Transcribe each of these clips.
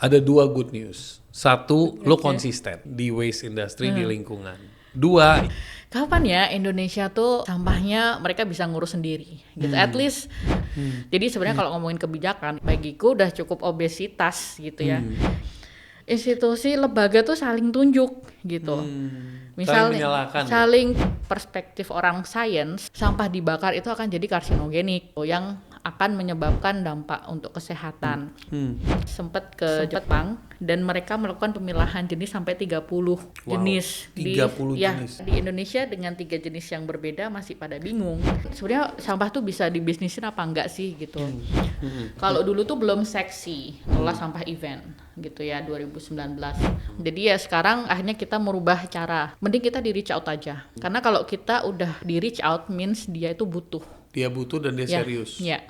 Ada dua good news. Satu, lo Oke. konsisten di waste industry, di lingkungan. Dua, Kapan ya Indonesia tuh sampahnya mereka bisa ngurus sendiri gitu. At least jadi sebenarnya kalau ngomongin kebijakan bagiku udah cukup obesitas gitu ya. Institusi lembaga tuh saling tunjuk gitu. saling Misalnya menyalahkan. saling perspektif orang sains, sampah dibakar itu akan jadi karsinogenik yang akan menyebabkan dampak untuk kesehatan. Sempat ke Jepang dan mereka melakukan pemilahan jenis sampai 30 jenis. 30 Ya, jenis. di Indonesia dengan 3 jenis yang berbeda masih pada bingung. Sebenarnya sampah tuh bisa dibisnisin apa enggak sih gitu. Kalau dulu tuh belum seksi ngelola sampah event gitu ya 2019. Jadi ya sekarang akhirnya kita merubah cara. Mending kita di reach out aja. Karena kalau kita udah di reach out means dia itu butuh. Dia butuh dan dia Ya, serius. ya.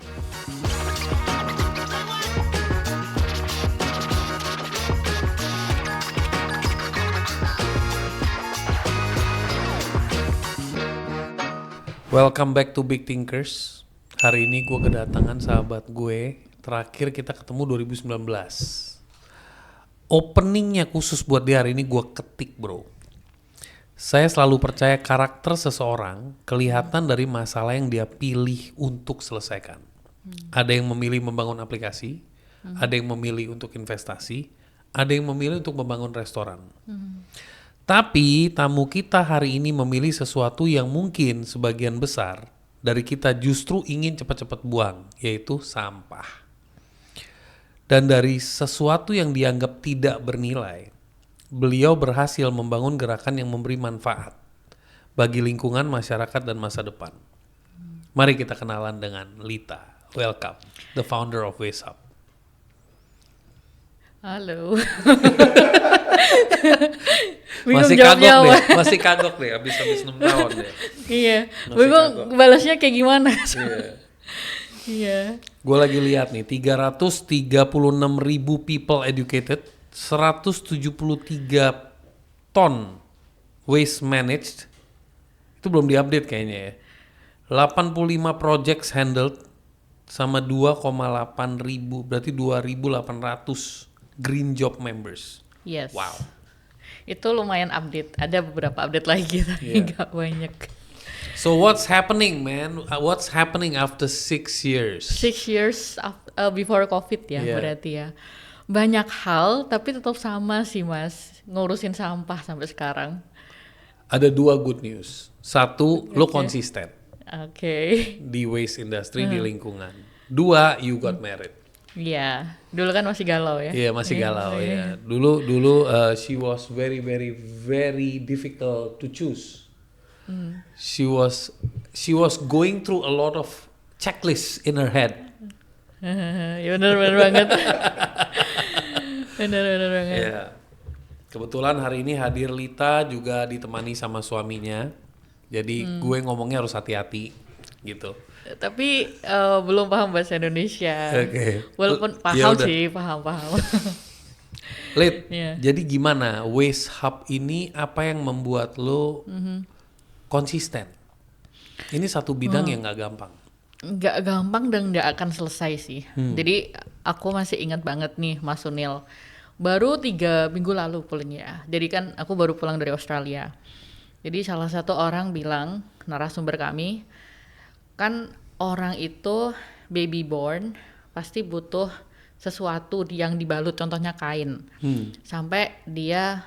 Welcome back to Big Thinkers. Hari ini gue kedatangan sahabat gue. Terakhir kita ketemu 2019. Openingnya khusus buat dia hari ini gue ketik, bro. Saya selalu percaya karakter seseorang kelihatan dari masalah yang dia pilih untuk selesaikan. Ada yang memilih membangun aplikasi, ada yang memilih untuk investasi, ada yang memilih untuk membangun restoran. Tapi tamu kita hari ini memilih sesuatu yang mungkin sebagian besar dari kita justru ingin cepat-cepat buang, yaitu sampah. Dan dari sesuatu yang dianggap tidak bernilai, beliau berhasil membangun gerakan yang memberi manfaat bagi lingkungan, masyarakat, dan masa depan. Mari kita kenalan dengan Lita. Welcome, the founder of Waste Hub. Halo. Masih jawabnya kagok apa. deh, masih kagok deh, habis 6 tahun deh. Iya. Masih Bingung kagok. balasnya kayak gimana. Iya. Iya. Gue lagi lihat nih, 336.000 people educated, 173 ton waste managed, itu belum diupdate kayaknya ya. 85 projects handled, sama 2,8 ribu, berarti 2.800 green job members. Yes. Wow. Itu lumayan update. Ada beberapa update lagi tapi Iya. nggak banyak. So what's happening, man? What's happening after 6 years? 6 years before COVID ya, Iya. berarti ya. Banyak hal tapi tetap sama sih Mas, ngurusin sampah sampai sekarang. Ada dua good news. Satu, lo Oke. konsisten Oke. di waste industry, di lingkungan. Dua, you got married. Iya, dulu kan masih galau ya. Iya, masih galau ya. Dulu she was very very very difficult to choose. She was going through a lot of checklists in her head. Ya benar banget. benar banget. Ya. Kebetulan hari ini hadir Lita juga ditemani sama suaminya. Jadi gue ngomongnya harus hati-hati gitu. Tapi belum paham bahasa Indonesia. Oke. Walaupun Ya paham udah. sih, paham. Lit, Iya. jadi gimana Waste Hub ini, apa yang membuat lo konsisten? Ini satu bidang yang nggak gampang. Nggak gampang dan nggak akan selesai sih. Jadi aku masih ingat banget nih Mas Sunil. Baru 3 minggu lalu pulang ya. Jadi kan aku baru pulang dari Australia. Jadi salah satu orang bilang, narasumber kami, kan orang itu baby born pasti butuh sesuatu yang dibalut, contohnya kain. Sampai dia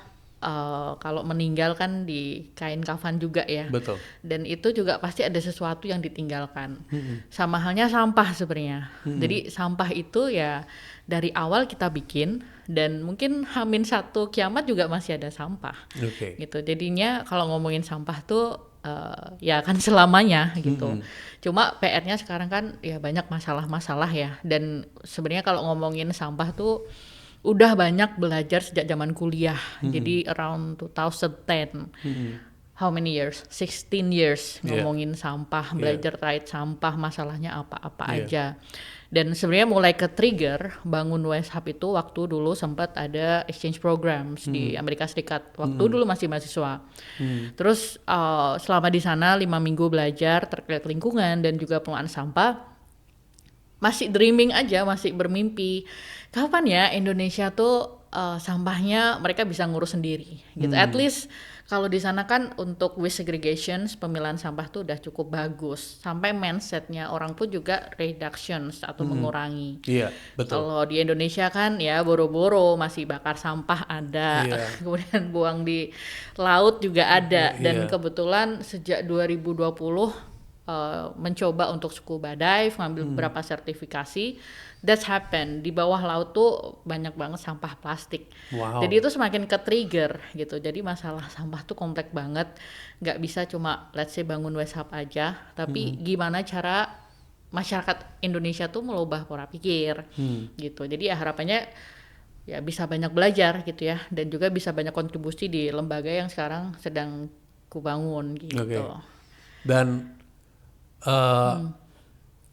kalau meninggal kan di kain kafan juga ya. Betul. Dan itu juga pasti ada sesuatu yang ditinggalkan. Sama halnya sampah sebenarnya. Jadi sampah itu ya dari awal kita bikin dan mungkin H-1 kiamat juga masih ada sampah. Oke. Gitu. Jadinya kalau ngomongin sampah tuh ya kan selamanya gitu. Cuma PR-nya sekarang kan ya banyak masalah-masalah ya. Dan sebenarnya kalau ngomongin sampah tuh udah banyak belajar sejak zaman kuliah. Jadi around 2010. How many years? 16 years Yeah. ngomongin sampah, belajar terkait sampah, masalahnya apa-apa Yeah. aja. Dan sebenarnya mulai ke trigger bangun Waste Hub itu waktu dulu sempat ada exchange programs di Amerika Serikat. Waktu dulu masih mahasiswa. Terus selama di sana 5 minggu belajar terkait lingkungan dan juga pengelolaan sampah. masih dreaming aja, masih bermimpi. Kapan ya Indonesia tuh sampahnya mereka bisa ngurus sendiri gitu. At least kalau di sana kan untuk waste segregation, pemilahan sampah tuh udah cukup bagus. Sampai mindsetnya orang pun juga reductions atau mengurangi. Iya, betul. Kalau di Indonesia kan ya boro-boro masih bakar sampah ada, Iya. kemudian buang di laut juga ada. Dan Iya. kebetulan sejak 2020 mencoba untuk scuba dive, ngambil beberapa sertifikasi, that's happen. Di bawah laut tuh banyak banget sampah plastik. Wow. Jadi itu semakin ke-trigger gitu. Jadi masalah sampah tuh kompleks banget. Nggak bisa cuma let's say bangun waste hub aja, tapi gimana cara masyarakat Indonesia tuh melubah pola pikir gitu. Jadi ya harapannya ya bisa banyak belajar gitu ya, dan juga bisa banyak kontribusi di lembaga yang sekarang sedang kubangun gitu. Oke. Dan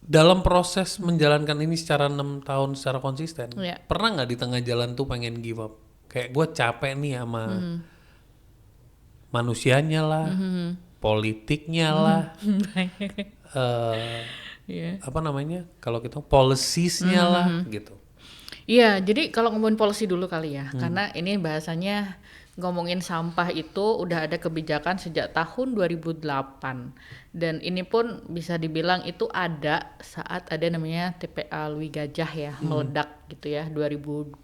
dalam proses menjalankan ini secara 6 tahun secara konsisten, Iya. pernah nggak di tengah jalan tuh pengen give up? Kayak gue capek nih sama manusianya lah, politiknya lah, Iya. apa namanya? Kalau kita policies-nya lah, gitu. Iya, jadi kalau ngomongin policy dulu kali ya, karena ini bahasanya ngomongin sampah itu udah ada kebijakan sejak tahun 2008, dan ini pun bisa dibilang itu ada saat ada namanya TPA Lui Gajah ya, meledak gitu ya, 2005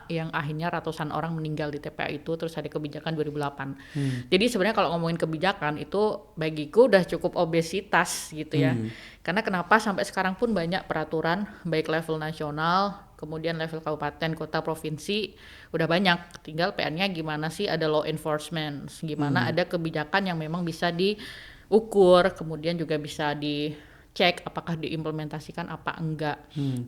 yang akhirnya ratusan orang meninggal di TPA itu, terus ada kebijakan 2008. Jadi sebenarnya kalau ngomongin kebijakan itu bagiku udah cukup obesitas gitu ya. Karena kenapa sampai sekarang pun banyak peraturan baik level nasional, kemudian level kabupaten, kota, provinsi udah banyak. Tinggal PR-nya gimana sih ada law enforcement, gimana ada kebijakan yang memang bisa diukur, kemudian juga bisa dicek apakah diimplementasikan apa enggak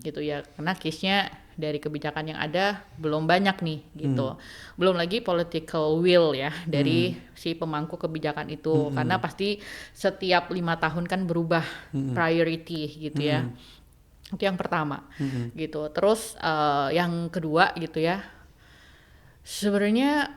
gitu ya. Karena case-nya dari kebijakan yang ada belum banyak nih gitu. Belum lagi political will ya dari si pemangku kebijakan itu, karena pasti setiap 5 tahun kan berubah priority gitu ya. Itu yang pertama gitu. Terus yang kedua gitu ya, sebenarnya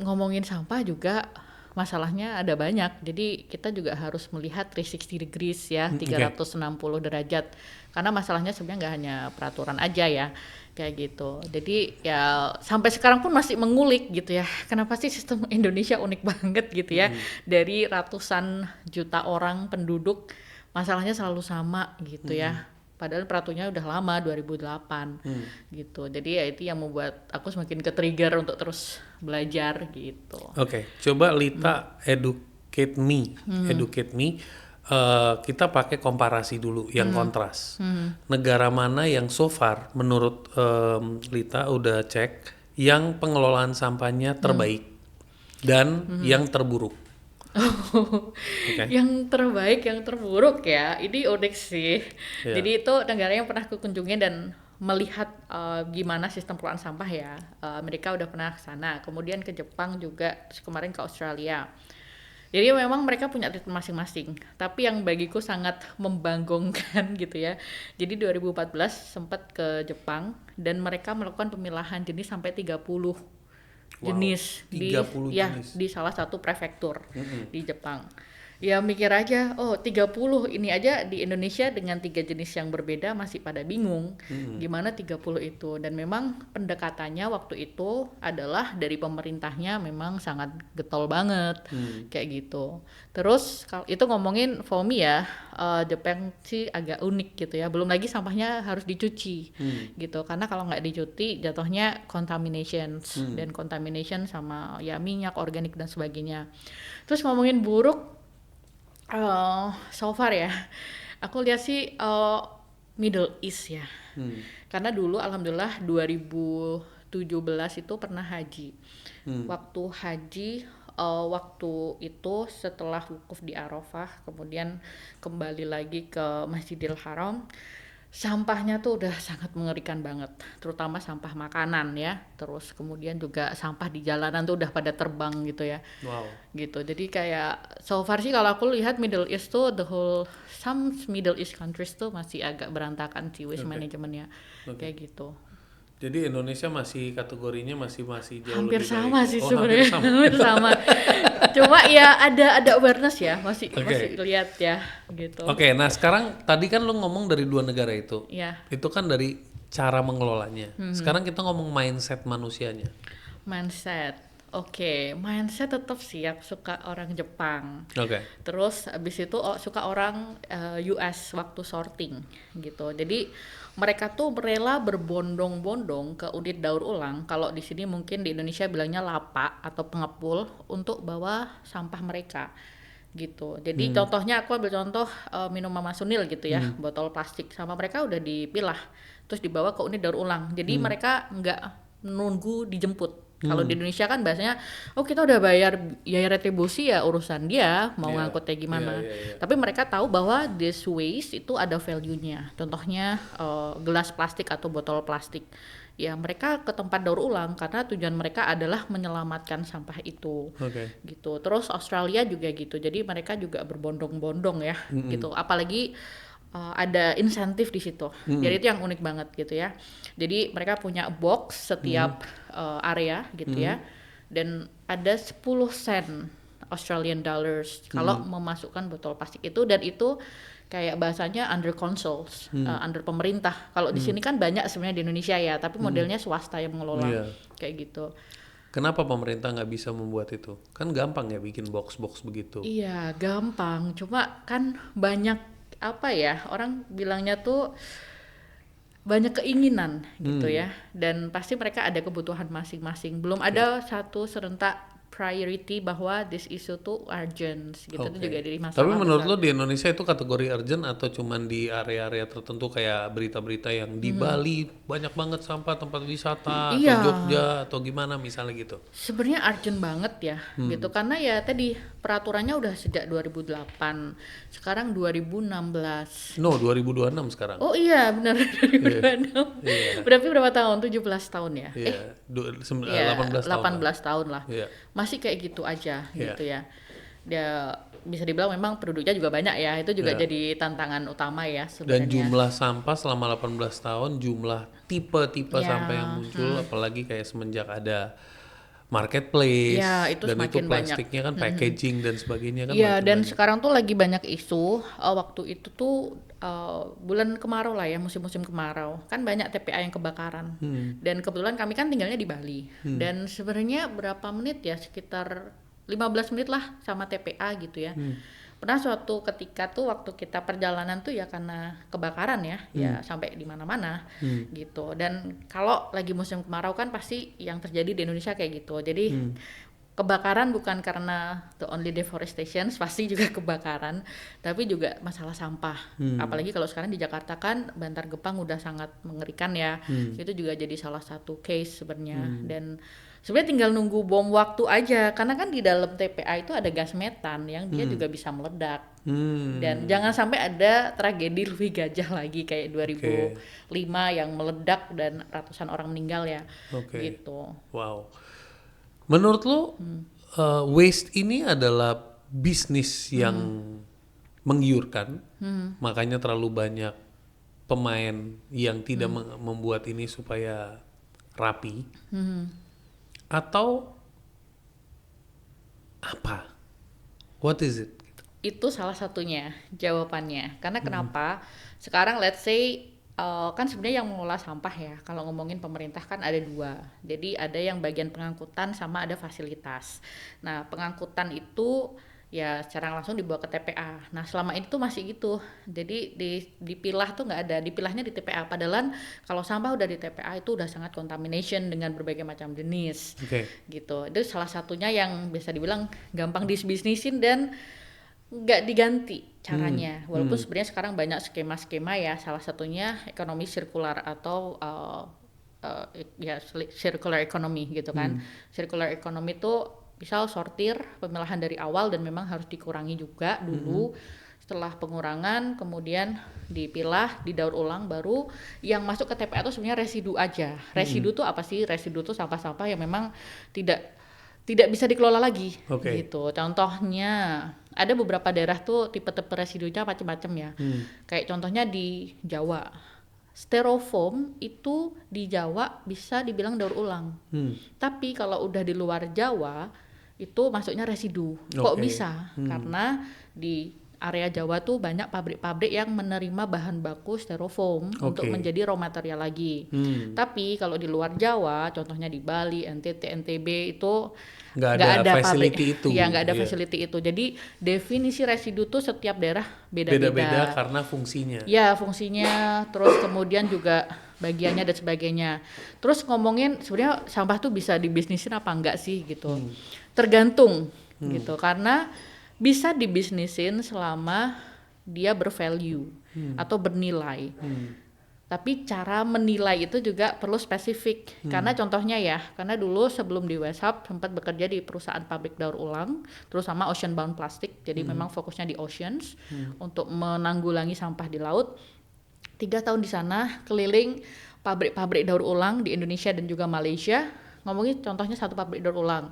ngomongin sampah juga masalahnya ada banyak. Jadi kita juga harus melihat 360 degrees ya, 360 derajat. Karena masalahnya sebenarnya nggak hanya peraturan aja ya, kayak gitu. Jadi ya sampai sekarang pun masih mengulik gitu ya. Kenapa sih sistem Indonesia unik banget gitu ya? Dari ratusan juta orang penduduk, masalahnya selalu sama gitu ya. Padahal peraturannya udah lama, 2008 gitu. Jadi ya itu yang membuat aku semakin ke-trigger untuk terus belajar gitu. Oke, coba Lita educate me. Kita pakai komparasi dulu yang kontras. Negara mana yang so far menurut Lita udah cek yang pengelolaan sampahnya terbaik dan yang terburuk? Yang terbaik, yang terburuk ya, ini unik sih. Iya. Jadi itu negara yang pernah aku kunjungi dan melihat gimana sistem pengelolaan sampah ya. Amerika udah pernah ke sana, kemudian ke Jepang juga, terus kemarin ke Australia. Jadi memang mereka punya ritme masing-masing, tapi yang bagiku sangat membanggongkan gitu ya. Jadi 2014 sempat ke Jepang dan mereka melakukan pemilahan jenis sampai 30 jenis 30 jenis. di salah satu prefektur di Jepang. Ya mikir aja, oh 30 ini aja di Indonesia dengan 3 jenis yang berbeda masih pada bingung gimana 30 itu. Dan memang pendekatannya waktu itu adalah dari pemerintahnya memang sangat getol banget kayak gitu. Terus kalau itu ngomongin foamy ya, Jepang sih agak unik gitu ya. Belum lagi sampahnya harus dicuci gitu, karena kalau nggak dicuci jatuhnya contaminations dan contamination sama ya minyak organik dan sebagainya. Terus ngomongin buruk, so far ya, aku lihat sih Middle East ya. Karena dulu alhamdulillah 2017 itu pernah haji. Waktu haji, waktu itu setelah wukuf di Arafah, kemudian kembali lagi ke Masjidil Haram, sampahnya tuh udah sangat mengerikan banget, terutama sampah makanan ya. Terus kemudian juga sampah di jalanan tuh udah pada terbang gitu ya. Wow. Gitu. Jadi kayak so far sih kalau aku lihat Middle East tuh some Middle East countries tuh masih agak berantakan sih waste manajemennya. Kayak gitu. Jadi Indonesia masih kategorinya masih jauh Hampir lebih sama baik. sih Oh, hampir sebenarnya. sama. Hampir sama. Cuma ya ada awareness ya, masih Oke. lihat ya gitu. Oke, nah sekarang tadi kan lu ngomong dari 2 negara itu. Ya, Itu kan dari cara mengelolanya. Sekarang kita ngomong mindset manusianya. mindset. Oke, mindset tetap sih aku suka orang Jepang. Oke. Terus abis itu suka orang US waktu sorting gitu. Jadi mereka tuh rela berbondong-bondong ke unit daur ulang. Kalau di sini mungkin di Indonesia bilangnya lapak atau pengepul untuk bawa sampah mereka gitu. Jadi contohnya aku ambil contoh minum Mama Sunil gitu ya, botol plastik sama mereka udah dipilah terus dibawa ke unit daur ulang. Jadi mereka nggak nunggu dijemput. Kalau di Indonesia kan biasanya, oh kita udah bayar biaya retribusi ya urusan dia mau Iya, ngangkutnya gimana. iya. Tapi mereka tahu bahwa this waste itu ada value-nya. Contohnya gelas plastik atau botol plastik. Ya mereka ke tempat daur ulang karena tujuan mereka adalah menyelamatkan sampah itu. Oke. Gitu. Terus Australia juga gitu. Jadi mereka juga berbondong-bondong ya gitu. Apalagi ada insentif di situ. Jadi itu yang unik banget gitu ya. Jadi mereka punya box setiap area gitu ya. Dan ada 10 sen Australian dollars kalau memasukkan botol plastik itu, dan itu kayak bahasanya under controls, under pemerintah. Kalau di sini kan banyak sebenarnya di Indonesia ya, tapi modelnya swasta yang mengelola. Iya. Kayak gitu. Kenapa pemerintah nggak bisa membuat itu? Kan gampang ya bikin box-box begitu. Iya, gampang. Cuma kan banyak apa ya, orang bilangnya tuh banyak keinginan gitu ya, dan pasti mereka ada kebutuhan masing-masing. Belum ada satu serentak priority bahwa this issue tuh urgent gitu. Itu Oke. juga dari masalah Tapi menurut besar. lo di Indonesia itu kategori urgent atau cuman di area-area tertentu kayak berita-berita yang di Bali banyak banget sampah tempat wisata atau Iya. Jogja atau gimana misalnya gitu? Sebenarnya urgent banget ya gitu, karena ya tadi peraturannya udah sejak 2008, sekarang 2016. No, 2026 sekarang. Oh iya benar 2026. Iya. Berarti berapa tahun? 17 tahun ya? Iya, Iya, 18 tahun. 18 tahun lah. Iya. Masih kayak gitu aja Iya. gitu ya. Dia bisa dibilang memang penduduknya juga banyak ya. Itu juga Iya. jadi tantangan utama ya Dan sebenarnya. jumlah sampah selama 18 tahun, jumlah tipe-tipe Ya, sampah yang muncul, apalagi kayak semenjak ada marketplace, Ya, itu dan itu semakin banyak. plastiknya kan packaging dan sebagainya kan Iya, makin dan banyak. sekarang tuh lagi banyak isu. Waktu itu tuh bulan kemarau lah ya, musim-musim kemarau. Kan banyak TPA yang kebakaran. Dan kebetulan kami kan tinggalnya di Bali. Dan sebenarnya berapa menit ya? Sekitar 15 menit lah sama TPA gitu ya. Pernah suatu ketika tuh waktu kita perjalanan tuh ya karena kebakaran ya sampai di mana-mana gitu. Dan kalau lagi musim kemarau kan pasti yang terjadi di Indonesia kayak gitu. Jadi kebakaran bukan karena the only deforestation, pasti juga kebakaran, tapi juga masalah sampah. Apalagi kalau sekarang di Jakarta kan Bantar Gebang udah sangat mengerikan ya. Itu juga jadi salah satu case sebenarnya. Dan sebenarnya tinggal nunggu bom waktu aja, karena kan di dalam TPA itu ada gas metan yang dia juga bisa meledak. Dan jangan sampai ada tragedi Louis Gajah lagi kayak 2005 yang meledak dan ratusan orang meninggal ya. Oke. Gitu. Wow. Menurut lo waste ini adalah bisnis yang menggiurkan, makanya terlalu banyak pemain yang tidak membuat ini supaya rapi, atau apa? What is it? Itu salah satunya jawabannya. Karena kenapa? Sekarang let's say kan sebenarnya yang mengelola sampah ya, kalau ngomongin pemerintah kan ada dua. Jadi ada yang bagian pengangkutan sama ada fasilitas. Nah pengangkutan itu ya secara langsung dibawa ke TPA. Nah selama itu masih gitu. Jadi dipilah tuh nggak ada, dipilahnya di TPA. Padahal kalau sampah udah di TPA itu udah sangat contamination dengan berbagai macam jenis. Gitu. Itu salah satunya yang bisa dibilang gampang disbisnisin dan nggak diganti caranya. Walaupun sebenarnya sekarang banyak skema-skema ya, salah satunya ekonomi sirkular atau ya circular economy gitu kan. Circular economy itu misal sortir, pemilahan dari awal dan memang harus dikurangi juga dulu. Setelah pengurangan kemudian dipilah, didaur ulang, baru yang masuk ke TPA itu sebenarnya residu aja. Residu tuh apa sih? Residu tuh sampah-sampah yang memang tidak bisa dikelola lagi gitu. Contohnya ada beberapa daerah tuh tipe-tipe residunya macam-macam ya. Kayak contohnya di Jawa styrofoam itu di Jawa bisa dibilang daur ulang. Tapi kalau udah di luar Jawa itu masuknya residu. Kok Oke. bisa? Karena di area Jawa tuh banyak pabrik-pabrik yang menerima bahan baku styrofoam untuk Oke. menjadi raw material lagi. Tapi kalau di luar Jawa, contohnya di Bali, NTT, NTB itu Nggak nggak ada pabrik. facility itu. Ya nggak ada Iya. facility itu. Jadi definisi residu tuh setiap daerah Beda-beda beda-beda. karena fungsinya. Ya fungsinya, terus kemudian juga bagiannya dan sebagainya. Terus ngomongin sebenarnya sampah tuh bisa dibisnisin apa enggak sih gitu. Tergantung gitu, karena bisa dibisnisin selama dia bervalue atau bernilai. Tapi cara menilai itu juga perlu spesifik. Karena contohnya ya, karena dulu sebelum di Westhub sempat bekerja di perusahaan pabrik daur ulang, terutama ocean bound plastic. Jadi memang fokusnya di oceans untuk menanggulangi sampah di laut. 3 tahun di sana keliling pabrik-pabrik daur ulang di Indonesia dan juga Malaysia. Ngomongin contohnya satu pabrik daur ulang.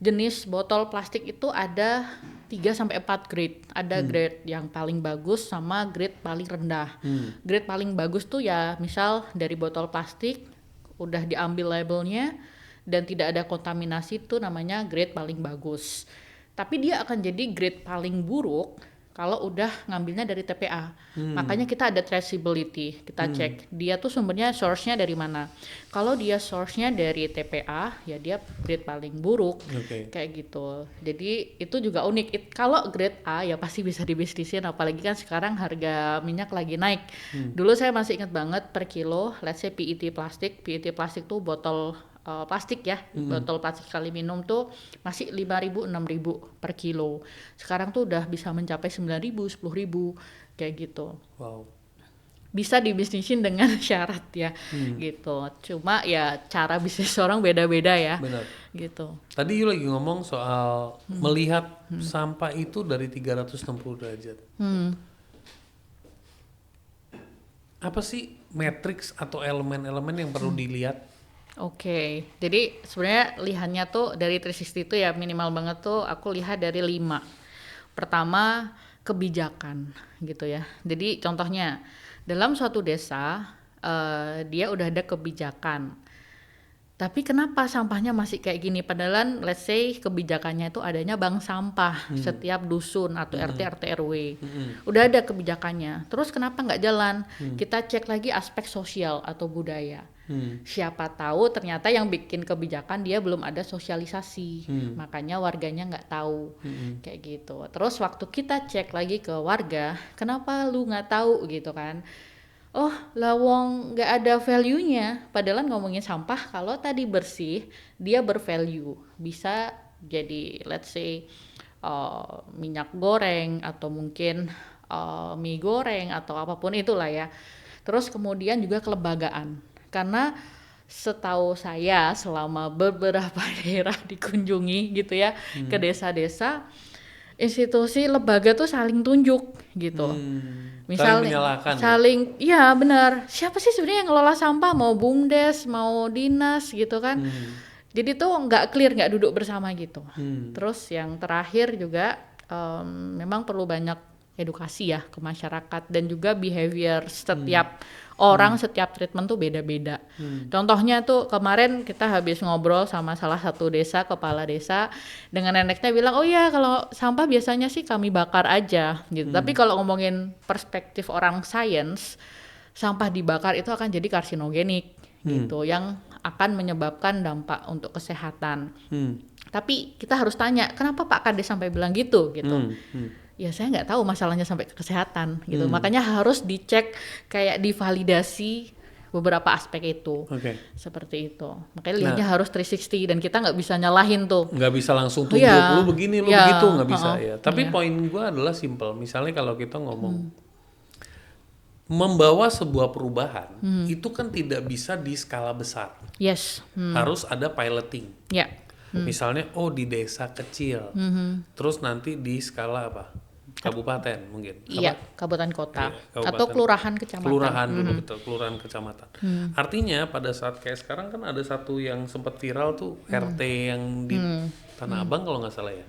Jenis botol plastik itu ada 3-4 grade. Ada grade yang paling bagus sama grade paling rendah. Grade paling bagus tuh ya misal dari botol plastik udah diambil labelnya dan tidak ada kontaminasi tuh namanya grade paling bagus. Tapi dia akan jadi grade paling buruk kalau udah ngambilnya dari TPA. Makanya kita ada traceability, kita cek dia tuh sumbernya source-nya dari mana. Kalau dia source-nya dari TPA, ya dia grade paling buruk. Kayak gitu. Jadi itu juga unik. Kalau grade A ya pasti bisa dibisnisin, apalagi kan sekarang harga minyak lagi naik. Dulu saya masih ingat banget per kilo, let's say PET plastik tuh botol plastik ya, botol plastik sekali minum tuh masih 5.000 6.000 per kilo. Sekarang tuh udah bisa mencapai 9.000 10.000 kayak gitu. Wow. Bisa dibisnisin dengan syarat ya, gitu. Cuma ya cara bisnis orang beda-beda ya. Benar. Gitu. Tadi you lagi ngomong soal melihat sampah itu dari 360 derajat. Apa sih matriks atau elemen-elemen yang perlu dilihat? Oke, jadi sebenarnya lihatnya tuh dari 360 itu ya minimal banget tuh aku lihat dari 5. Pertama, kebijakan gitu ya. Jadi contohnya dalam suatu desa dia udah ada kebijakan. Tapi kenapa sampahnya masih kayak gini? Padahal let's say kebijakannya itu adanya bank sampah setiap dusun atau RT RW. Udah ada kebijakannya. Terus kenapa nggak jalan? Kita cek lagi aspek sosial atau budaya. Siapa tahu ternyata yang bikin kebijakan dia belum ada sosialisasi. Makanya warganya nggak tahu. Kayak gitu. Terus waktu kita cek lagi ke warga, kenapa lu nggak tahu gitu kan? Oh, lawong nggak ada value-nya. Padahal ngomongin sampah, kalau tadi bersih, dia bervalue. Bisa jadi, let's say, minyak goreng atau mungkin mie goreng atau apapun itulah ya. Terus kemudian juga kelembagaan. Karena setahu saya selama beberapa daerah dikunjungi gitu ya, ke desa-desa, institusi lembaga tuh saling tunjuk gitu. Misalnya saling ya benar. Siapa sih sebenarnya yang ngelola sampah, mau BUMDes, mau dinas gitu kan. Jadi tuh nggak clear, nggak duduk bersama gitu. Terus yang terakhir juga memang perlu banyak edukasi ya ke masyarakat dan juga behavior setiap orang, setiap treatment tuh beda-beda. Contohnya tuh kemarin kita habis ngobrol sama salah satu desa, kepala desa, dengan neneknya bilang, oh ya kalau sampah biasanya sih kami bakar aja gitu. Tapi kalau ngomongin perspektif orang sains, sampah dibakar itu akan jadi karsinogenik gitu, yang akan menyebabkan dampak untuk kesehatan. Tapi kita harus tanya, kenapa Pak Kades sampai bilang gitu gitu. Ya saya nggak tahu masalahnya sampai ke kesehatan gitu. Makanya harus dicek, kayak divalidasi beberapa aspek itu. Seperti itu. Makanya lihatnya harus 360 dan kita nggak bisa nyalahin tuh. Nggak bisa langsung tunjuk lu begini, lu begitu, nggak bisa ya. Tapi poin gua adalah simple. Misalnya kalau kita ngomong membawa sebuah perubahan, itu kan tidak bisa di skala besar. Yes. Harus ada piloting. Ya. Misalnya di desa kecil, terus nanti di skala apa? Kabupaten mungkin. Iya, kabupaten kota. Kabupaten. Atau kelurahan kecamatan. Kelurahan dulu betul, kelurahan kecamatan. Artinya pada saat kayak sekarang kan ada satu yang sempat viral tuh RT yang di Tanah Abang kalau nggak salah ya.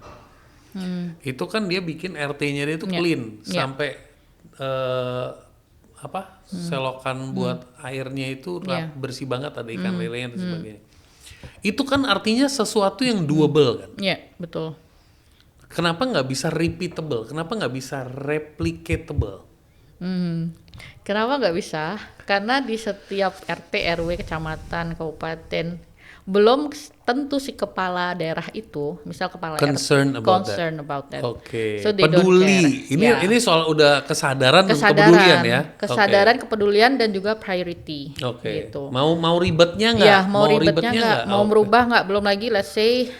Itu kan dia bikin RT-nya dia itu clean sampai selokan buat airnya itu Iya. bersih banget, ada ikan lelenya dan sebagainya. Itu kan artinya sesuatu yang doable kan. Iya, betul. Kenapa nggak bisa repeatable? Kenapa nggak bisa replicatable? Kenapa nggak bisa? Karena di setiap RT, RW, kecamatan, kabupaten, belum tentu si kepala daerah itu, misal kepala Concern RT, about concern about that. Oke. So they don't Peduli. care. Ini soal udah kesadaran dan kepedulian ya. Kesadaran, kepedulian dan juga priority. Oke. Gitu. Mau ribetnya nggak? Ya, mau ribetnya nggak, mau Oke. merubah nggak, belum lagi let's say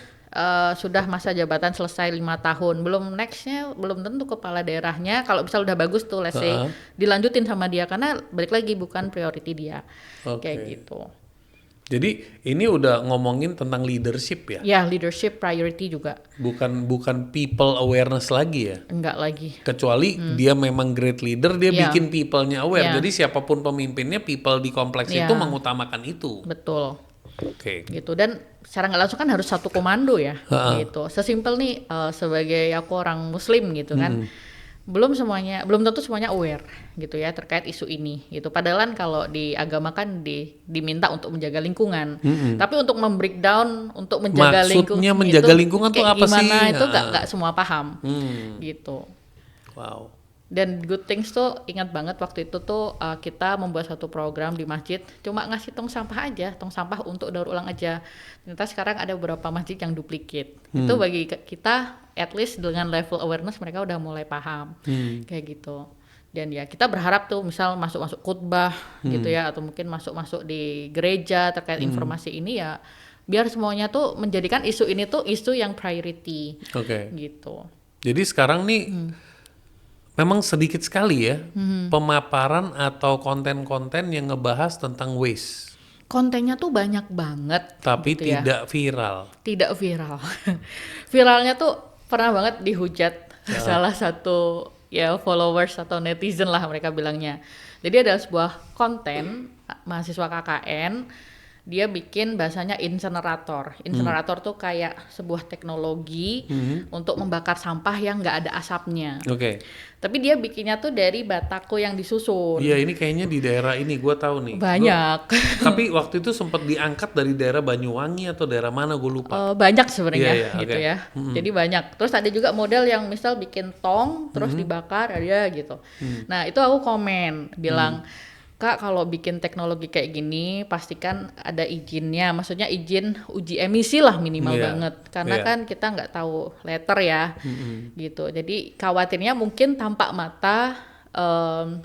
sudah masa jabatan selesai 5 tahun, belum nextnya belum tentu kepala daerahnya kalau misal udah bagus tuh let's say dilanjutin sama dia karena balik lagi bukan priority dia. Kayak gitu. Jadi ini udah ngomongin tentang leadership ya? Ya, leadership priority juga. Bukan people awareness lagi ya? Enggak lagi. Kecuali dia memang great leader, dia Iya. bikin people-nya aware. Iya. Jadi siapapun pemimpinnya, people di kompleks Iya. itu mengutamakan itu. Betul. Oke. Gitu, dan secara nggak langsung kan harus satu komando ya. Gitu. Sesimpel nih sebagai aku orang muslim gitu kan. Belum tentu semuanya aware gitu ya terkait isu ini gitu. Padahal kan kalau di agama kan diminta untuk menjaga lingkungan. Tapi untuk membreakdown untuk menjaga Maksudnya menjaga lingkungan tuh apa sih? Gimana itu nggak semua paham. Gitu. Wow. Dan good things tuh ingat banget waktu itu tuh kita membuat satu program di masjid cuma ngasih tong sampah aja, tong sampah untuk daur ulang aja. Ternyata sekarang ada beberapa masjid yang duplicate. Itu bagi kita at least dengan level awareness mereka udah mulai paham kayak gitu. Dan ya kita berharap tuh misal masuk khutbah gitu ya atau mungkin masuk di gereja terkait informasi ini ya biar semuanya tuh menjadikan isu ini tuh isu yang priority. Oke. Gitu. Jadi sekarang nih memang sedikit sekali ya pemaparan atau konten-konten yang ngebahas tentang waste. Kontennya tuh banyak banget. Tapi gitu ya. tidak viral. Tidak viral. Viralnya tuh pernah banget dihujat salah satu ya followers atau netizen lah mereka bilangnya. Jadi ada sebuah konten mahasiswa KKN, dia bikin bahasanya insenerator. Insenerator tuh kayak sebuah teknologi untuk membakar sampah yang nggak ada asapnya. Oke. Tapi dia bikinnya tuh dari batako yang disusun. Iya, ini kayaknya di daerah ini gue tahu nih. Banyak. Tapi waktu itu sempat diangkat dari daerah Banyuwangi atau daerah mana gue lupa. Banyak sebenarnya Iya, gitu oke. ya. Jadi banyak. Terus ada juga model yang misal bikin tong terus dibakar ada gitu. Nah, itu aku komen bilang, "Kak, kalau bikin teknologi kayak gini pastikan ada izinnya. Maksudnya izin uji emisi lah minimal Iya, banget. Karena iya. kan kita nggak tahu letter ya." Gitu. Jadi khawatirnya mungkin tampak mata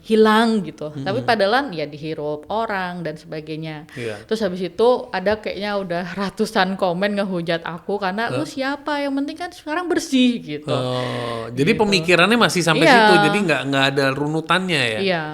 hilang gitu. Tapi padahal ya dihirup orang dan sebagainya. Iya. Terus habis itu ada kayaknya udah ratusan komen ngehujat aku karena lu siapa, yang penting kan sekarang bersih gitu. Jadi pemikirannya masih sampai Iya. situ, jadi nggak ada runutannya ya. Iya.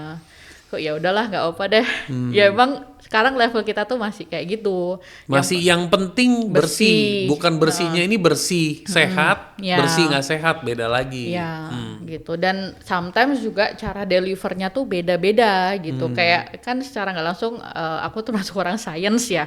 Kok ya udahlah nggak apa deh. Ya emang sekarang level kita tuh masih kayak gitu. Masih yang penting bersih, bersih. bukan bersihnya ini bersih sehat, Iya. bersih nggak sehat beda lagi. Iya, gitu. Dan sometimes juga cara delivernya tuh beda-beda gitu. Kayak kan secara nggak langsung aku tuh masuk orang science ya.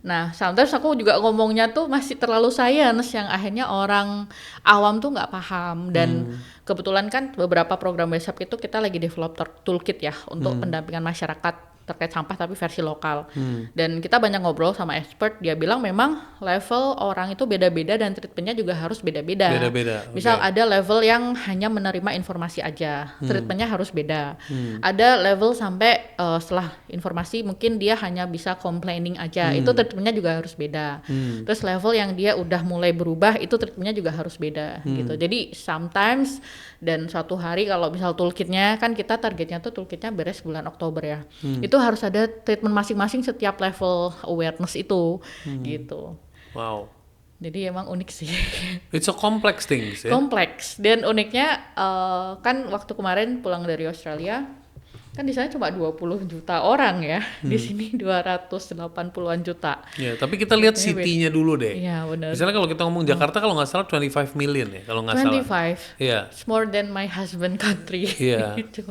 Nah, sometimes aku juga ngomongnya tuh masih terlalu science yang akhirnya orang awam tuh nggak paham. Dan kebetulan kan beberapa program WhatsApp itu kita lagi develop toolkit ya untuk pendampingan masyarakat terkait sampah tapi versi lokal. Dan kita banyak ngobrol sama expert, dia bilang memang level orang itu beda-beda dan treatmentnya juga harus beda-beda. Beda-beda, Misal oke. ada level yang hanya menerima informasi aja, treatmentnya harus beda. Ada level sampai setelah informasi mungkin dia hanya bisa complaining aja, itu treatmentnya juga harus beda. Terus level yang dia udah mulai berubah, itu treatmentnya juga harus beda gitu. Jadi sometimes dan suatu hari kalau misal toolkitnya kan kita targetnya tuh toolkitnya beres bulan Oktober ya. Itu harus ada treatment masing-masing setiap level awareness itu gitu. Wow. Jadi emang unik sih. It's a complex things ya. Kompleks. Dan uniknya kan waktu kemarin pulang dari Australia kan di sana cuma 20 juta orang ya. Di sini 280-an juta. Ya, tapi kita lihat city-nya dulu deh. Iya benar. Misalnya kalau kita ngomong Jakarta kalau nggak salah 25 million ya kalau nggak salah. 25. Iya. It's more than my husband country. Iya. Itu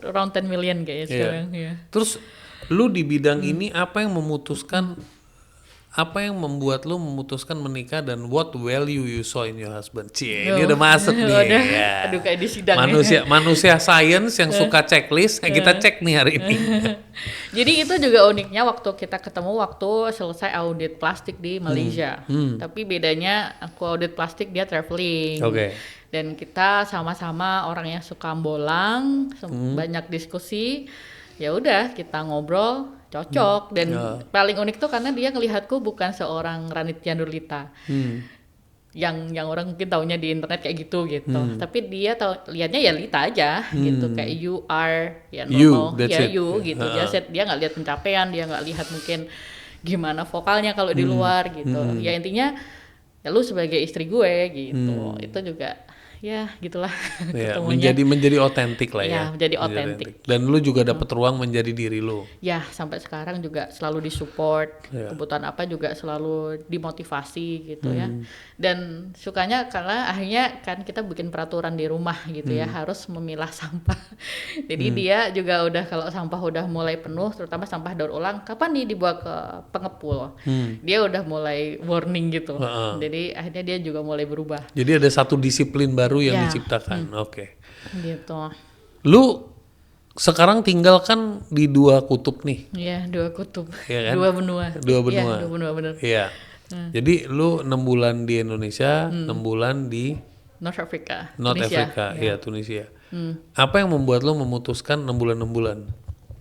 around 10 million kayaknya sekarang. Iya. Terus lu di bidang ini apa yang memutuskan apa yang membuat lu memutuskan menikah dan what value you saw in your husband? Ini udah masuk nih. Udah. Ya. Aduh kayak di sidang Manusia science yang suka checklist, kita cek nih hari ini. Jadi itu juga uniknya waktu kita ketemu waktu selesai audit plastik di Malaysia. Tapi bedanya aku audit plastik, dia traveling. Dan kita sama-sama orang yang suka bolang, banyak diskusi. Ya udah kita ngobrol, cocok. Dan paling unik tuh karena dia ngelihatku bukan seorang Ranitya Nurlita. Yang orang mungkin taunya di internet kayak gitu. Tapi dia lihatnya ya Lita aja gitu, kayak you are ya normal, you gitu. Dia nggak lihat pencapaian, dia nggak lihat mungkin gimana vokalnya kalau di luar gitu. Ya intinya ya lu sebagai istri gue gitu. Itu juga ya gitulah ya, ketemunya. menjadi otentik lah ya. Ya, menjadi otentik. Dan lu juga dapat ruang menjadi diri lu. Ya, sampai sekarang juga selalu disupport. Kebutuhan apa juga selalu dimotivasi gitu ya. Dan sukanya karena akhirnya kan kita bikin peraturan di rumah gitu ya, harus memilah sampah. Jadi dia juga udah kalau sampah udah mulai penuh, terutama sampah daur ulang, kapan nih dibawa ke pengepul? Dia udah mulai warning gitu. Jadi akhirnya dia juga mulai berubah. Jadi ada satu disiplin baru yang diciptakan. Gitu. Lu sekarang tinggal kan di 2 kutub nih. Iya, 2 kutub. Ya kan? 2 benua. 2 benua. Iya, 2 benua bener. Iya. Jadi lu 6 bulan di Indonesia, 6 bulan di North Africa. Tunisia. Iya, Tunisia. Apa yang membuat lu memutuskan 6 bulan?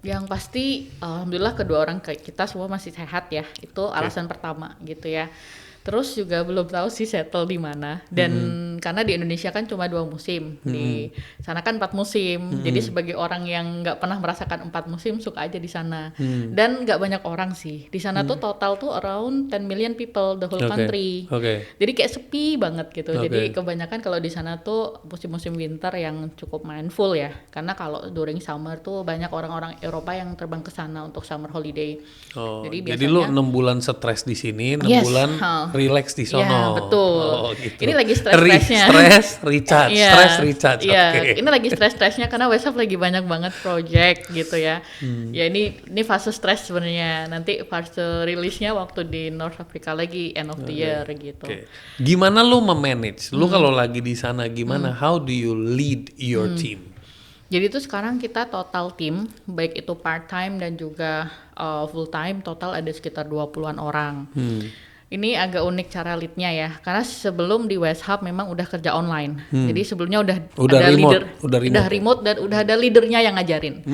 Yang pasti alhamdulillah kedua orang kita semua masih sehat ya. Itu alasan pertama gitu ya. Terus juga belum tahu sih settle di mana. Dan karena di Indonesia kan cuma 2 musim, di sana kan 4 musim. Jadi sebagai orang yang nggak pernah merasakan 4 musim, suka aja di sana. Dan nggak banyak orang sih. Di sana tuh total tuh around 10 million people the whole country. Jadi kayak sepi banget gitu. Jadi kebanyakan kalau di sana tuh musim-musim winter yang cukup mindful ya. Karena kalau during summer tuh banyak orang-orang Eropa yang terbang ke sana untuk summer holiday. Jadi lu 6 bulan stres di sini, 6 bulan relax di sono. Ya, betul. Gitu. Ini lagi stres-stresnya. Stress recharge. Iya, ini lagi stres-stresnya karena WhatsApp lagi banyak banget project gitu ya. Ya ini fase stres sebenarnya. Nanti fase rilisnya waktu di North Africa lagi end of the year gitu. Gimana lu memanage? Lu kalau lagi di sana gimana? How do you lead your team? Jadi itu sekarang kita total tim, baik itu part time dan juga full time, total ada sekitar 20-an orang. Ini agak unik cara leadnya ya, karena sebelum di West Hub memang udah kerja online. Jadi sebelumnya udah ada remote dan udah ada leadernya yang ngajarin.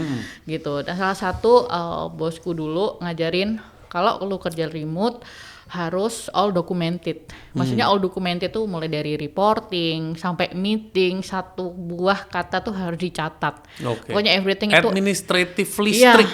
Gitu. Dan salah satu bosku dulu ngajarin kalau lu kerja remote harus all documented. Maksudnya all documented tuh mulai dari reporting sampai meeting, satu buah kata tuh harus dicatat. Pokoknya everything itu administratively strict.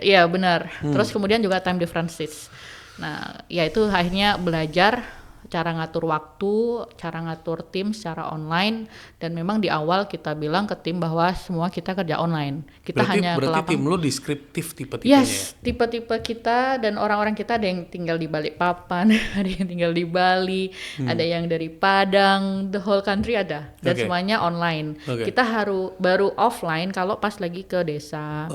Iya benar. Terus kemudian juga time differences. Nah, ya itu akhirnya belajar cara ngatur waktu, cara ngatur tim secara online, dan memang di awal kita bilang ke tim bahwa semua kita kerja online. Kita berarti tim lu deskriptif tipe-tipenya. Yes, tipe-tipe kita dan orang-orang kita ada yang tinggal di Balikpapan, ada yang tinggal di Bali, ada yang dari Padang, the whole country ada, dan semuanya online. Kita baru offline kalau pas lagi ke desa.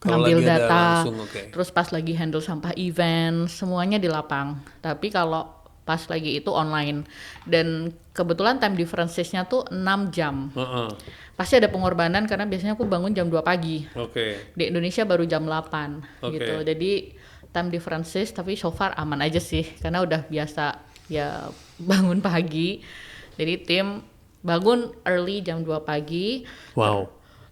Ngambil data, terus pas lagi handle sampah event, semuanya di lapang. Tapi kalau pas lagi itu online, dan kebetulan time differences-nya tuh 6 jam. Pasti ada pengorbanan karena biasanya aku bangun jam 2 pagi. Di Indonesia baru jam 8 gitu. Jadi time differences tapi so far aman aja sih karena udah biasa ya bangun pagi. Jadi tim bangun early jam 2 pagi.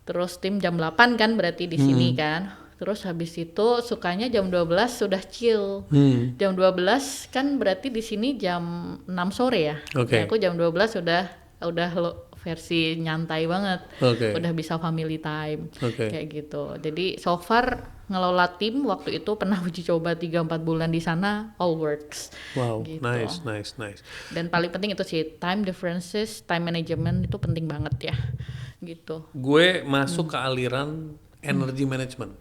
Terus tim jam 8 kan berarti di sini kan. Terus habis itu sukanya jam 12 sudah chill. Jam 12 kan berarti di sini jam 6 sore ya. Aku jam 12 udah versi nyantai banget. Udah bisa family time. Kayak gitu. Jadi so far ngelola tim waktu itu pernah uji coba 3-4 bulan di sana, all works. Gitu. Nice. Dan paling penting itu sih time differences, time management itu penting banget ya. Gitu. Gue masuk ke aliran energy management.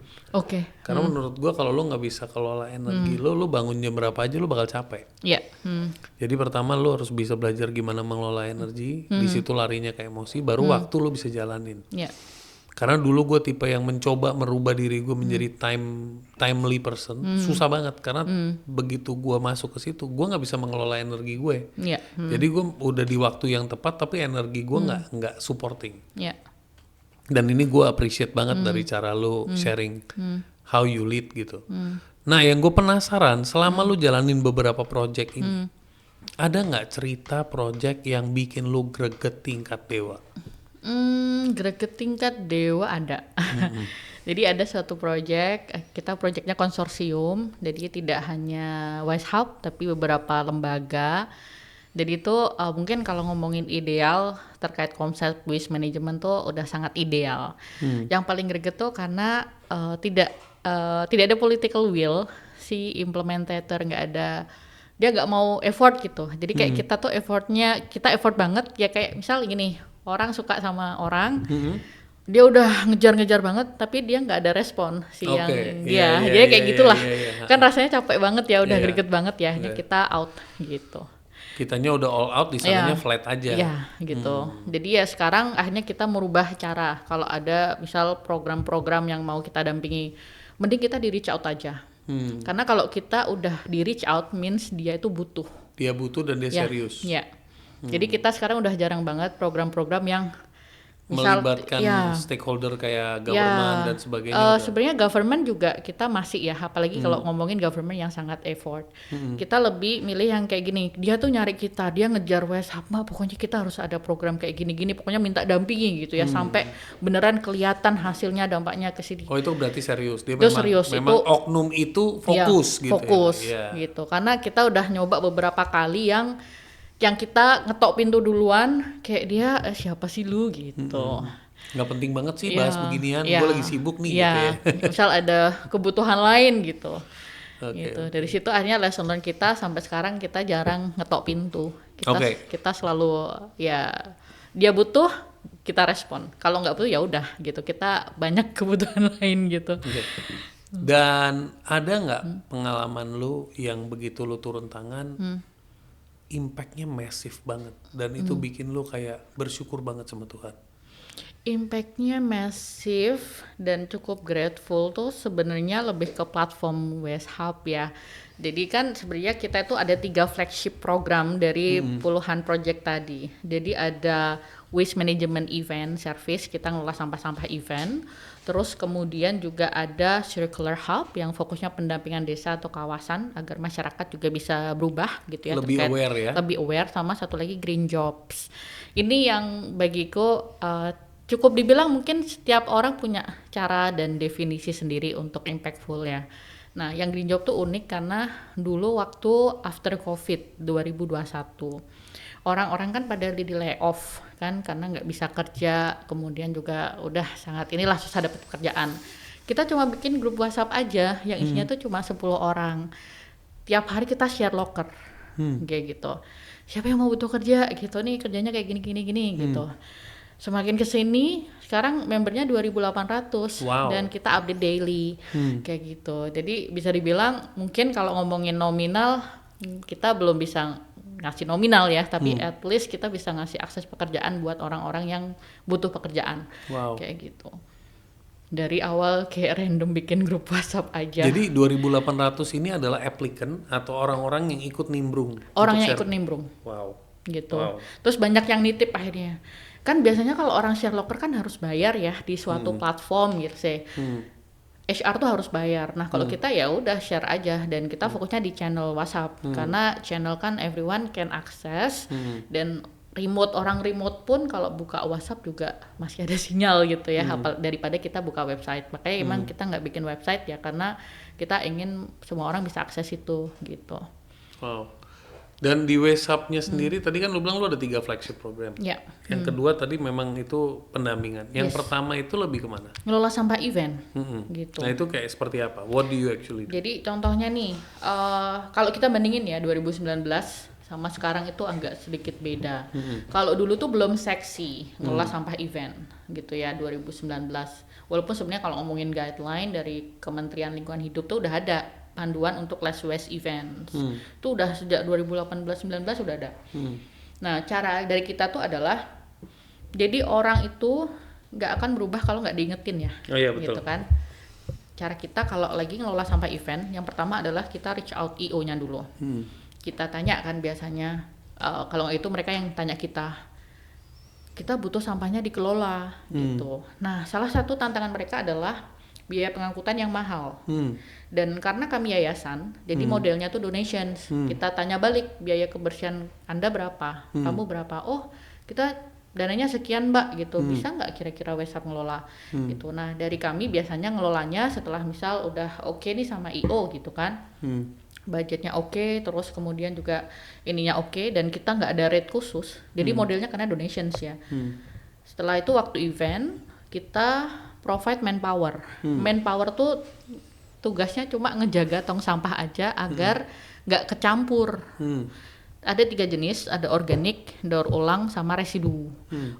Karena menurut gue kalau lo nggak bisa kelola energi lo bangun jam berapa aja lo bakal capek. Jadi pertama lo harus bisa belajar gimana mengelola energi. Di situ larinya ke emosi, baru waktu lo bisa jalanin. Karena dulu gue tipe yang mencoba merubah diri gue menjadi timely person, susah banget karena begitu gue masuk ke situ, gue nggak bisa mengelola energi gue. Iya. Jadi gue udah di waktu yang tepat, tapi energi gue nggak supporting. Iya. Dan ini gue appreciate banget dari cara lo sharing how you lead gitu. Nah, yang gue penasaran, selama lu jalanin beberapa project ini, ada nggak cerita project yang bikin lu greget tingkat dewa? Greget tingkat dewa ada. Jadi ada suatu project, kita projectnya konsorsium, jadi tidak hanya Wise Hub tapi beberapa lembaga. Jadi itu mungkin kalau ngomongin ideal terkait konsep waste management tuh udah sangat ideal. Yang paling greget tuh karena tidak ada political will, si implementator nggak ada, dia nggak mau effort gitu. Jadi kayak kita tuh kita effort banget ya, kayak misal gini, orang suka sama orang, dia udah ngejar-ngejar banget, tapi dia nggak ada respon yang dia, dia kayak gitulah. Kan rasanya capek banget ya, udah greget banget ya, ini kita out gitu. Kitanya udah all out, di sananya flat aja. Iya gitu. Jadi ya sekarang akhirnya kita merubah cara, kalau ada misal program-program yang mau kita dampingi, mending kita di reach out aja. Karena kalau kita udah di reach out means dia itu butuh. Dia butuh dan dia serius. Iya. Jadi kita sekarang udah jarang banget program-program yang misal melibatkan stakeholder kayak government dan sebagainya. Sebenarnya government juga kita masih ya, apalagi kalau ngomongin government yang sangat effort. Kita lebih milih yang kayak gini, dia tuh nyari kita, dia ngejar West Hub, pokoknya kita harus ada program kayak gini-gini, pokoknya minta dampingi gitu ya, sampai beneran kelihatan hasilnya, dampaknya ke sini. Oh, itu berarti serius. Dia itu serius. Memang oknum itu fokus gitu. Fokus gitu. Karena kita udah nyoba beberapa kali yang kita ngetok pintu duluan, kayak dia siapa sih lu gitu. Nggak penting banget sih bahas beginian, gue lagi sibuk nih gitu ya. Misal ada kebutuhan lain gitu. Gitu. Dari situ akhirnya lesson learn kita sampai sekarang, kita jarang ngetok pintu. Kita selalu ya dia butuh, kita respon. Kalau nggak butuh ya udah gitu. Kita banyak kebutuhan lain gitu. Dan ada nggak pengalaman lu yang begitu lu turun tangan, impact-nya massive banget dan itu bikin lu kayak bersyukur banget sama Tuhan? Impact-nya massive dan cukup grateful tuh sebenarnya lebih ke platform West Hub ya. Jadi kan sebenarnya kita itu ada 3 flagship program dari puluhan project tadi. Jadi ada waste management event service, kita ngelola sampah-sampah event. Terus kemudian juga ada circular hub yang fokusnya pendampingan desa atau kawasan agar masyarakat juga bisa berubah gitu ya. Lebih aware ya. Lebih aware, sama satu lagi green jobs. Ini yang bagiku cukup dibilang mungkin setiap orang punya cara dan definisi sendiri untuk impactful ya. Nah, yang green job tuh unik karena dulu waktu after COVID 2021, orang-orang kan pada di layoff kan karena nggak bisa kerja, kemudian juga udah sangat susah dapat pekerjaan. Kita cuma bikin grup WhatsApp aja yang isinya tuh cuma 10 orang. Tiap hari kita share locker kayak gitu. Siapa yang mau butuh kerja gitu nih, kerjanya kayak gini gitu. Semakin kesini sekarang membernya 2.800 dan kita update daily kayak gitu. Jadi bisa dibilang mungkin kalau ngomongin nominal kita belum bisa ngasih nominal ya, tapi at least kita bisa ngasih akses pekerjaan buat orang-orang yang butuh pekerjaan kayak gitu. Dari awal kayak random bikin grup WhatsApp aja. Jadi 2.800 ini adalah applicant atau orang-orang yang ikut nimbrung? Orang yang ikut nimbrung. Gitu. Terus banyak yang nitip akhirnya. Kan biasanya kalau orang share locker kan harus bayar ya di suatu platform gitu sih. HR tuh harus bayar. Nah kalau kita ya udah share aja dan kita fokusnya di channel WhatsApp karena channel kan everyone can access dan orang remote pun kalau buka WhatsApp juga masih ada sinyal gitu ya daripada kita buka website. Makanya emang kita nggak bikin website ya karena kita ingin semua orang bisa akses itu gitu. Dan di WhatsApp-nya sendiri tadi kan lu bilang lu ada 3 flagship program. Yang kedua tadi memang itu pendampingan. Yang pertama itu lebih kemana? Ngelola sampah event gitu. Nah itu kayak seperti apa? What do you actually do? Jadi contohnya nih, kalau kita bandingin ya 2019 sama sekarang itu agak sedikit beda. Kalau dulu tuh belum seksi ngelola sampah event gitu ya 2019. Walaupun sebenarnya kalau ngomongin guideline dari Kementerian Lingkungan Hidup tuh udah ada panduan untuk less waste events. Itu udah sejak 2018-19 udah ada. Nah, cara dari kita tuh adalah jadi orang itu nggak akan berubah kalau nggak diingetin ya. Oh iya, betul. Gitu kan. Cara kita kalau lagi ngelola sampah event, yang pertama adalah kita reach out IO-nya dulu. Kita tanya kan biasanya, kalau nggak itu mereka yang tanya kita butuh sampahnya dikelola gitu. Nah, salah satu tantangan mereka adalah biaya pengangkutan yang mahal. Dan karena kami yayasan, jadi modelnya tuh donations. Kita tanya balik, biaya kebersihan Anda berapa? Kamu berapa? Oh, kita dananya sekian Mbak gitu. Bisa nggak kira-kira WhatsApp ngelola gitu. Nah, dari kami biasanya ngelolanya setelah misal udah oke nih sama IO gitu kan. Budgetnya oke, terus kemudian juga ininya oke, dan kita nggak ada rate khusus. Jadi modelnya karena donations ya. Setelah itu waktu event kita provide manpower. Manpower tuh tugasnya cuma ngejaga tong sampah aja agar nggak kecampur. Ada 3 jenis, ada organik, daur ulang, sama residu.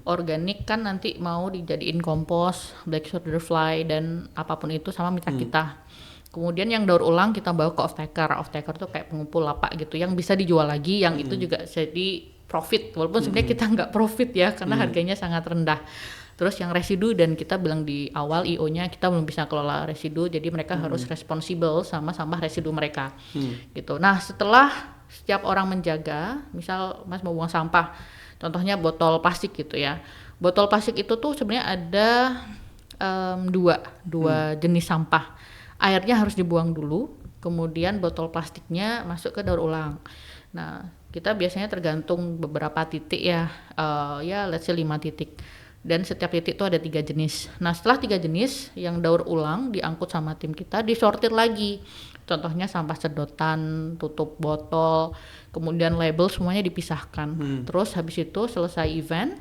Organik kan nanti mau dijadiin kompos, black soldier fly, dan apapun itu sama mitra kita. Kemudian yang daur ulang kita bawa ke off-taker. Off-taker tuh kayak pengumpul lapak gitu, yang bisa dijual lagi, yang itu juga jadi profit. Walaupun sebenarnya kita nggak profit ya, karena harganya sangat rendah. Terus yang residu, dan kita bilang di awal IO-nya kita belum bisa kelola residu, jadi mereka harus responsible sama sampah residu mereka. Gitu. Nah, setelah setiap orang menjaga, misal Mas mau buang sampah, contohnya botol plastik gitu ya. Botol plastik itu tuh sebenarnya ada dua jenis sampah. Airnya harus dibuang dulu, kemudian botol plastiknya masuk ke daur ulang. Nah, kita biasanya tergantung beberapa titik ya, ya let's say 5 titik. Dan setiap titik itu ada 3 jenis. Nah, setelah 3 jenis yang daur ulang diangkut sama tim kita, disortir lagi. Contohnya sampah sedotan, tutup botol, kemudian label, semuanya dipisahkan. Terus habis itu selesai event,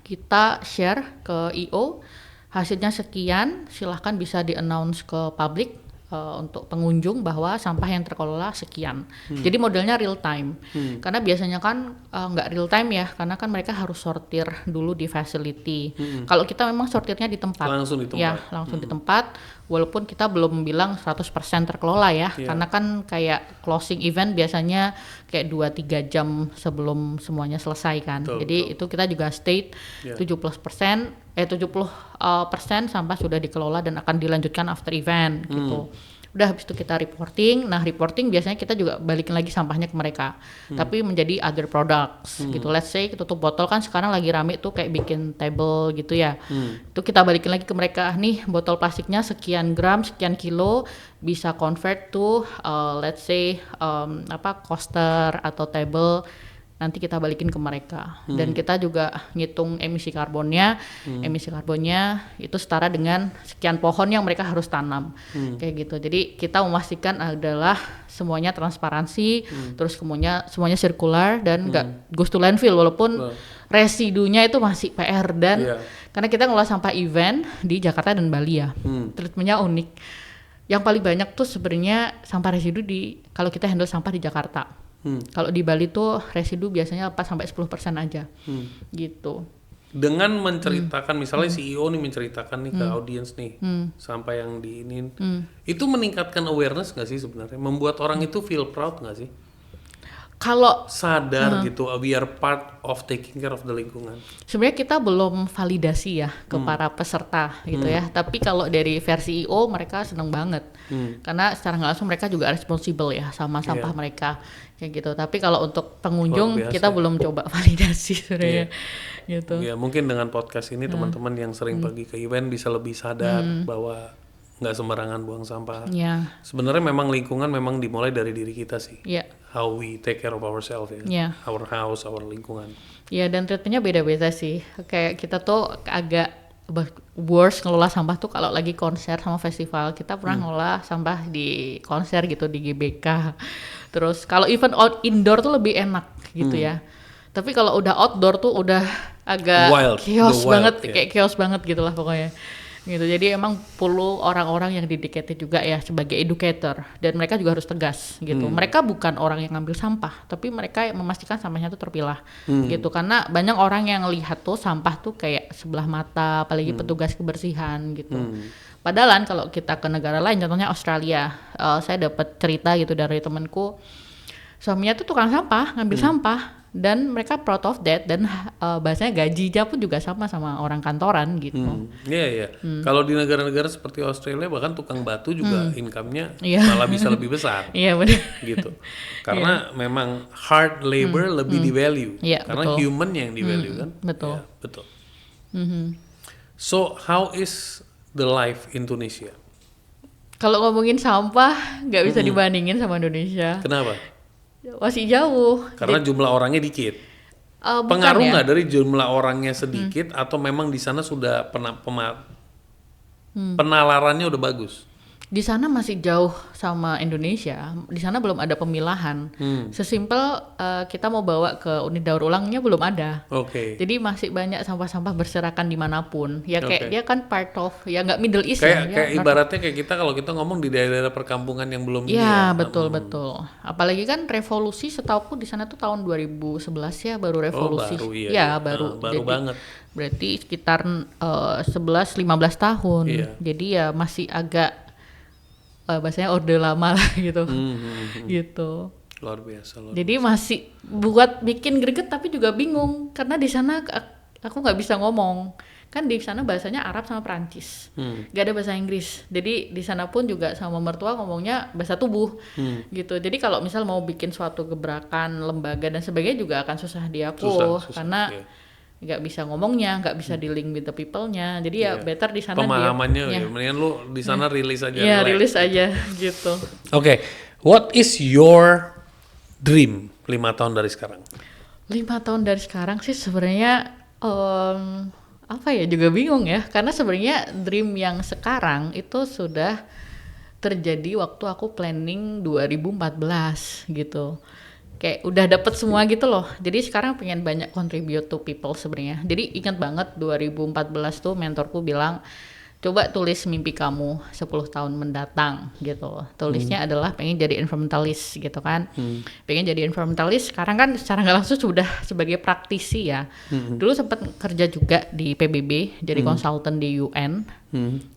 kita share ke IO, hasilnya sekian, silahkan bisa di-announce ke publik untuk pengunjung bahwa sampah yang terkelola sekian. Jadi modelnya real time. Karena biasanya kan nggak real time ya, karena kan mereka harus sortir dulu di facility. Kalau kita memang sortirnya di tempat. Langsung di tempat. Ya, langsung di tempat. Walaupun kita belum bilang 100% terkelola ya, karena kan kayak closing event biasanya kayak 2-3 jam sebelum semuanya selesai kan. Jadi itu kita juga state 70% sampah sudah dikelola dan akan dilanjutkan after event gitu. Udah habis itu kita reporting. Nah, reporting biasanya kita juga balikin lagi sampahnya ke mereka. Tapi menjadi other products gitu. Let's say tutup botol kan sekarang lagi rame tuh kayak bikin table gitu ya. Itu kita balikin lagi ke mereka. Nih, botol plastiknya sekian gram, sekian kilo, bisa convert to let's say coaster atau table. Nanti kita balikin ke mereka. Dan kita juga ngitung emisi karbonnya. Emisi karbonnya itu setara dengan sekian pohon yang mereka harus tanam. Kayak gitu. Jadi kita memastikan adalah semuanya transparansi, terus semuanya sirkular dan nggak goes to landfill, walaupun residunya itu masih PR. Dan karena kita ngelola sampah event di Jakarta dan Bali ya, treatmentnya unik. Yang paling banyak tuh sebenarnya sampah residu kalau kita handle sampah di Jakarta. Kalau di Bali tuh residu biasanya 4-10% aja, gitu. Dengan menceritakan, misalnya CEO nih menceritakan nih ke audiens nih, sampai yang diinin, itu meningkatkan awareness nggak sih sebenarnya? Membuat orang itu feel proud nggak sih? Kalau sadar gitu, we are part of taking care of the lingkungan. Sebenarnya kita belum validasi ya ke para peserta gitu ya. Tapi kalau dari versi IO mereka seneng banget, karena secara nggak langsung mereka juga responsible ya sama sampah mereka kayak gitu. Tapi kalau untuk pengunjung kita belum coba validasi sebenarnya gitu. Ya mungkin dengan podcast ini teman-teman yang sering pergi ke event bisa lebih sadar bahwa nggak sembarangan buang sampah. Sebenarnya memang lingkungan memang dimulai dari diri kita sih. How we take care of ourselves ya. Our house, our lingkungan. Ya, dan treatmentnya beda-beda sih. Kayak kita tuh agak worst ngelola sampah tuh kalau lagi konser sama festival. Kita pernah ngelola sampah di konser gitu di GBK. Terus kalau event indoor tuh lebih enak gitu ya. Tapi kalau udah outdoor tuh udah agak chaos banget, kayak chaos banget gitulah pokoknya. Gitu. Jadi emang perlu orang-orang yang dedicated juga ya sebagai educator, dan mereka juga harus tegas gitu. Mereka bukan orang yang ngambil sampah, tapi mereka yang memastikan sampahnya tuh terpilah gitu. Karena banyak orang yang lihat tuh sampah tuh kayak sebelah mata, apalagi petugas kebersihan gitu. Padahal kalau kita ke negara lain, contohnya Australia, saya dapat cerita gitu dari temanku. suaminya tuh tukang sampah, ngambil sampah, dan mereka proud of that, dan bahasanya gajinya pun juga sama orang kantoran gitu. Iya. Kalau di negara-negara seperti Australia bahkan tukang batu juga income-nya Iya. malah bisa lebih besar. Iya benar. Gitu. Karena memang hard labor lebih di value. Iya, Karena betul. human yang di value kan. Betul. Iya, betul. So how is the life in Tunisia? Kalau ngomongin sampah nggak bisa dibandingin sama Indonesia. Kenapa? Masih jauh. Karena jumlah orangnya dikit. Bukan Pengaruh ya. nggak dari jumlah orangnya sedikit atau memang di sana sudah penalarannya udah bagus? Di sana masih jauh sama Indonesia. Di sana belum ada pemilahan. Sesimpel kita mau bawa ke unit daur ulangnya belum ada. Oke. Jadi masih banyak sampah-sampah berserakan dimanapun. Ya kayak Oke. dia kan part of, ya nggak Middle East Kayak ya. ibaratnya kayak kita kalau kita ngomong di daerah-daerah perkampungan yang belum Iya, betul. Apalagi kan revolusi setauku di sana tuh tahun 2011 ya baru revolusi. baru, iya. Ya, Baru Jadi, banget. Berarti sekitar 11-15 tahun. Iya. Jadi ya masih agak bahasanya orde lama lah gitu. Gitu. Luar biasa. Jadi masih buat bikin greget tapi juga bingung karena di sana aku nggak bisa ngomong. Kan di sana bahasanya Arab sama Perancis. Gak ada bahasa Inggris. Jadi di sana pun juga sama mertua ngomongnya bahasa tubuh. Gitu. Jadi kalau misal mau bikin suatu gebrakan, lembaga dan sebagainya juga akan susah di aku Susah, karena iya. nggak bisa ngomongnya, nggak bisa di-link with the people-nya. Jadi ya better di sana Pemahamannya dia. ya, mendingan lu di sana rilis aja. Iya, relax. rilis aja gitu. Oke, what is your dream 5 tahun dari sekarang? 5 tahun dari sekarang sih sebenarnya apa ya, juga bingung ya, karena sebenarnya dream yang sekarang itu sudah terjadi waktu aku planning 2014 gitu. Kayak udah dapet semua gitu loh. Jadi sekarang pengen banyak contribute to people sebenarnya. Jadi ingat banget 2014 tuh mentorku bilang, coba tulis mimpi kamu 10 tahun mendatang gitu. Tulisnya adalah pengen jadi environmentalist gitu kan. Pengen jadi environmentalist, sekarang kan secara nggak langsung sudah sebagai praktisi ya. Dulu sempat kerja juga di PBB, jadi konsultan di UN.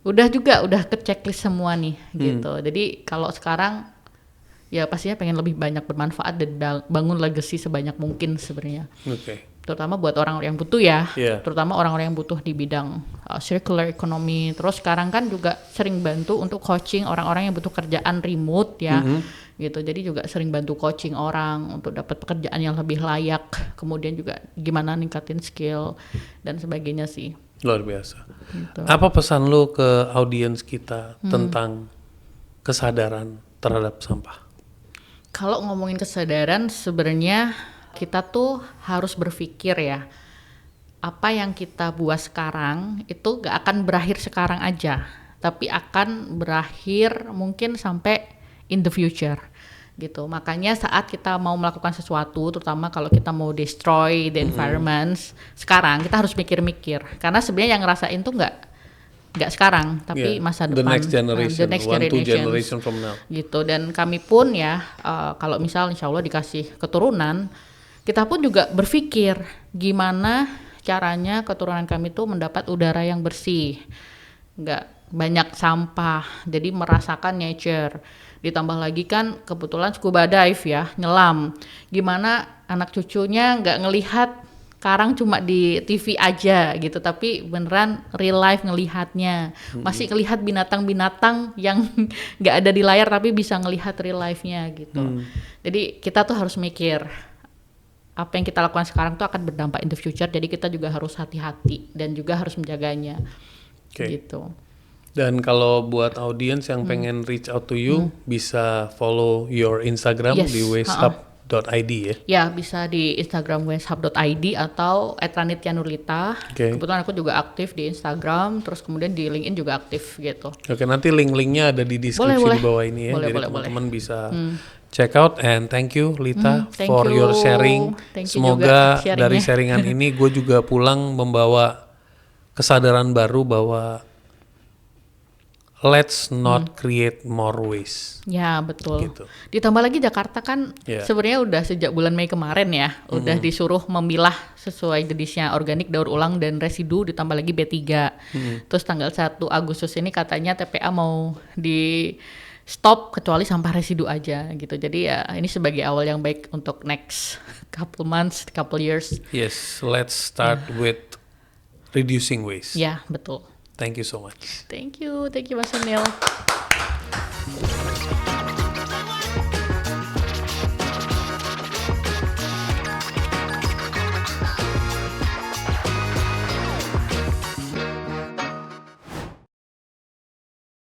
Udah ke checklist semua nih gitu. Jadi kalau sekarang ya pastinya pengen lebih banyak bermanfaat dan bangun legacy sebanyak mungkin sebenarnya. Oke. Terutama buat orang-orang yang butuh ya, Iya. terutama orang-orang yang butuh di bidang circular economy. Terus sekarang kan juga sering bantu untuk coaching orang-orang yang butuh kerjaan remote ya, gitu. Jadi juga sering bantu coaching orang untuk dapat pekerjaan yang lebih layak. Kemudian juga gimana ningkatin skill dan sebagainya sih. Luar biasa. Gitu. Apa pesan lu ke audiens kita tentang kesadaran terhadap sampah? Kalau ngomongin kesadaran, sebenarnya kita tuh harus berpikir ya, apa yang kita buat sekarang itu gak akan berakhir sekarang aja, tapi akan berakhir mungkin sampai in the future gitu. Makanya saat kita mau melakukan sesuatu, terutama kalau kita mau destroy the environment, sekarang kita harus mikir-mikir, karena sebenarnya yang ngerasain tuh nggak sekarang, tapi masa depan, the next generation, the next 1-2 generations. generation from now. Gitu. Dan kami pun ya kalau misal insya Allah dikasih keturunan, kita pun juga berpikir gimana caranya keturunan kami tuh mendapat udara yang bersih, nggak banyak sampah, jadi merasakan nature. Ditambah lagi kan kebetulan scuba dive ya, nyelam, gimana anak cucunya nggak ngelihat karang cuma di TV aja gitu, tapi beneran real life ngelihatnya, masih ngelihat binatang-binatang yang nggak ada di layar tapi bisa ngelihat real life-nya gitu. Jadi kita tuh harus mikir apa yang kita lakukan sekarang tuh akan berdampak in the future, jadi kita juga harus hati-hati dan juga harus menjaganya. Gitu. Dan kalau buat audiens yang pengen reach out to you, bisa follow your Instagram di wastehub.id ya? Ya, bisa di Instagram wastehub.id atau @ranityanurlita. Kebetulan aku juga aktif di Instagram, terus kemudian di LinkedIn juga aktif gitu. Oke, nanti link-linknya ada di deskripsi di bawah ini ya, jadi teman-teman bisa check out. And thank you Lita for your sharing. Semoga dari sharingan ini gue juga pulang membawa kesadaran baru bahwa let's not create more waste. Ya betul. Gitu. Ditambah lagi Jakarta kan sebenarnya udah sejak bulan Mei kemarin ya, udah disuruh memilah sesuai jenisnya organik, daur ulang dan residu, ditambah lagi B3. Terus tanggal 1 Agustus ini katanya TPA mau stop kecuali sampah residu aja gitu. Jadi ya ini sebagai awal yang baik untuk next couple months, couple years. Yes, let's start with reducing waste. Ya, betul. Thank you so much. Thank you Mas Sunil.